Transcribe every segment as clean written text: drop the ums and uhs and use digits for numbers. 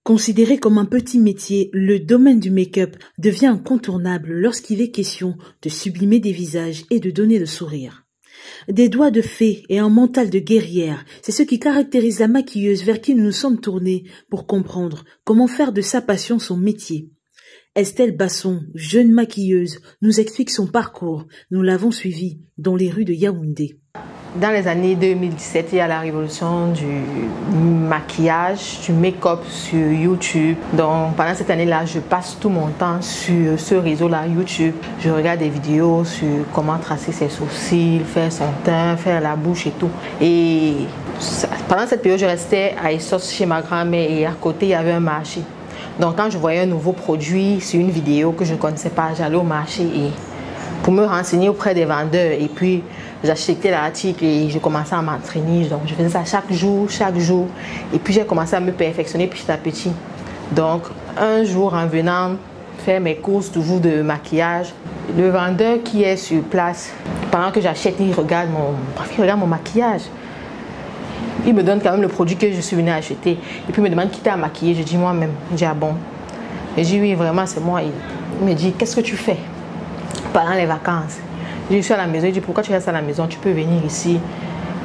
Considéré comme un petit métier, le domaine du make-up devient incontournable lorsqu'il est question de sublimer des visages et de donner le sourire. Des doigts de fée et un mental de guerrière, c'est ce qui caractérise la maquilleuse vers qui nous nous sommes tournés pour comprendre comment faire de sa passion son métier. Estelle Basson, jeune maquilleuse, nous explique son parcours. Nous l'avons suivie dans les rues de Yaoundé. Dans les années 2017, il y a la révolution du maquillage, du make-up sur YouTube. Donc pendant cette année-là, je passe tout mon temps sur ce réseau-là, YouTube. Je regarde des vidéos sur comment tracer ses sourcils, faire son teint, faire la bouche et tout. Et pendant cette période, je restais à Essos chez ma grand-mère et à côté, il y avait un marché. Donc quand je voyais un nouveau produit sur une vidéo que je ne connaissais pas, j'allais au marché et pour me renseigner auprès des vendeurs. Et puis j'achetais l'article et je commençais à m'entraîner. Donc je faisais ça chaque jour. Et puis j'ai commencé à me perfectionner petit à petit. Donc un jour, en venant faire mes courses toujours de maquillage, le vendeur qui est sur place, pendant que j'achète, il regarde mon maquillage. Il me donne quand même le produit que je suis venue acheter. Et puis il me demande qui t'a maquillé. Je dis moi-même. Il dit ah bon. Et je dis oui, vraiment c'est moi. Il me dit qu'est-ce que tu fais pendant les vacances? Je suis à la maison. Il dit pourquoi tu restes à la maison? Tu peux venir ici.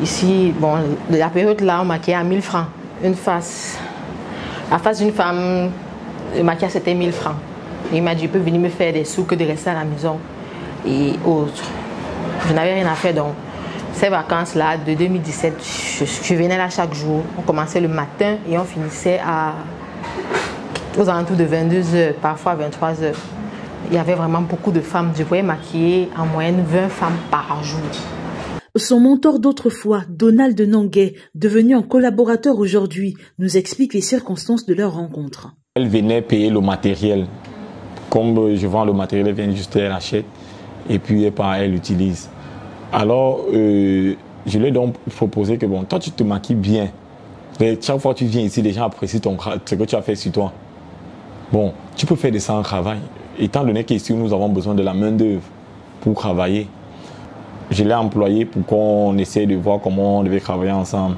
Ici, bon, la période là, on maquillait à 1000 francs. Une face. La face d'une femme, le maquillage c'était 1000 francs. Et il m'a dit, je peux venir me faire des sous que de rester à la maison et autres. Je n'avais rien à faire donc. Ces vacances-là de 2017, je venais là chaque jour. On commençait le matin et on finissait aux alentours de 22h, parfois 23h. Il y avait vraiment beaucoup de femmes. Je pouvais maquiller en moyenne 20 femmes par jour. Son mentor d'autrefois, Donald Nanguet, devenu un collaborateur aujourd'hui, nous explique les circonstances de leur rencontre. Elle venait payer le matériel. Comme je vends le matériel, elle vient juste, elle achète et puis elle l'utilise. Alors, je lui ai donc proposé que bon, toi tu te maquilles bien. Mais chaque fois que tu viens ici, les gens apprécient ce que tu as fait sur toi. Bon, tu peux faire de ça un travail. Étant donné qu'ici nous avons besoin de la main d'œuvre pour travailler, je l'ai employé pour qu'on essaie de voir comment on devait travailler ensemble.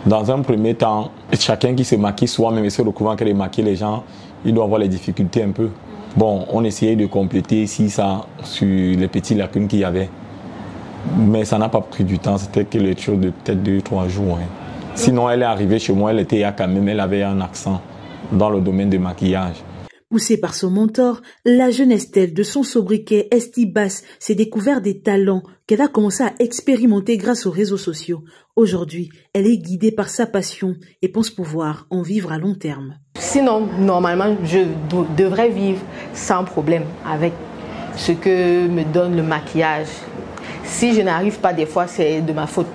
Dans un premier temps, chacun qui se maquille soi-même et se retrouvant qu'elle maquille les gens, il doit avoir les difficultés un peu. Bon, on essayait de compléter ici ça sur les petites lacunes qu'il y avait. Mais ça n'a pas pris du temps, c'était que les choses de peut-être 2-3 jours. Hein. Sinon, elle est arrivée chez moi, elle était quand même, elle avait un accent dans le domaine du maquillage. Poussée par son mentor, la jeune Estelle de son sobriquet Estibas s'est découvert des talents qu'elle a commencé à expérimenter grâce aux réseaux sociaux. Aujourd'hui, elle est guidée par sa passion et pense pouvoir en vivre à long terme. Sinon, normalement, je devrais vivre sans problème avec ce que me donne le maquillage. Si je n'arrive pas des fois, c'est de ma faute.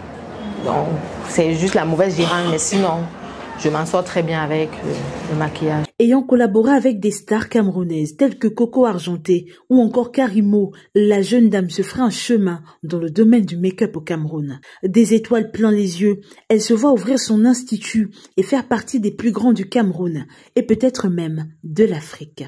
Donc, c'est juste la mauvaise gérante, mais sinon, je m'en sors très bien avec le maquillage. Ayant collaboré avec des stars camerounaises telles que Coco Argenté ou encore Karimo, la jeune dame se fera un chemin dans le domaine du make-up au Cameroun. Des étoiles plein les yeux, elle se voit ouvrir son institut et faire partie des plus grands du Cameroun et peut-être même de l'Afrique.